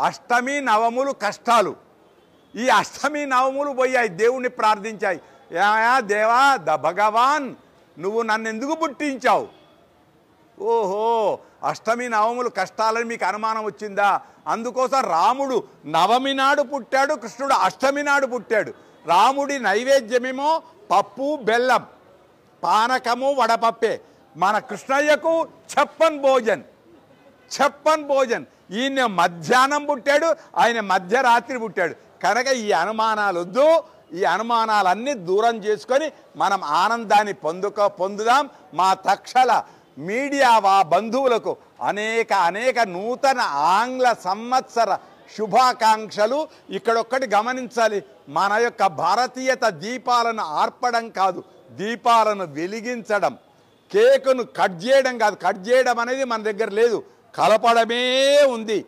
అష్టమి నవములు కష్టాలు. ఈ అష్టమి నవములు పోయాయి, దేవుణ్ణి ప్రార్థించాయి. దేవా భగవాన్ నువ్వు నన్ను ఎందుకు పుట్టించావు? ఓహో, అష్టమి నవములు కష్టాలని మీకు అనుమానం వచ్చిందా? అందుకోసం రాముడు నవమి నాడు పుట్టాడు, కృష్ణుడు అష్టమి నాడు పుట్టాడు. రాముడి నైవేద్యమేమో పప్పు బెల్లం, పానకము వడపప్పే. మన కృష్ణయ్యకు చెప్పన్ భోజన్. ఈయన మధ్యాహ్నం పుట్టాడు, ఆయన మధ్యరాత్రి పుట్టాడు. కనుక ఈ అనుమానాలు వద్దు, ఈ అనుమానాలన్నీ దూరం చేసుకొని మనం ఆనందాన్ని పొందుదాం. మా తక్షల మీడియా బంధువులకు అనేక నూతన ఆంగ్ల సంవత్సర శుభాకాంక్షలు. ఇక్కడొక్కటి గమనించాలి, మన యొక్క భారతీయత దీపాలను ఆర్పడం కాదు, దీపాలను వెలిగించడం. కేకును కట్ చేయడం కాదు, కట్ చేయడం అనేది మన దగ్గర లేదు, కలపడమే ఉంది.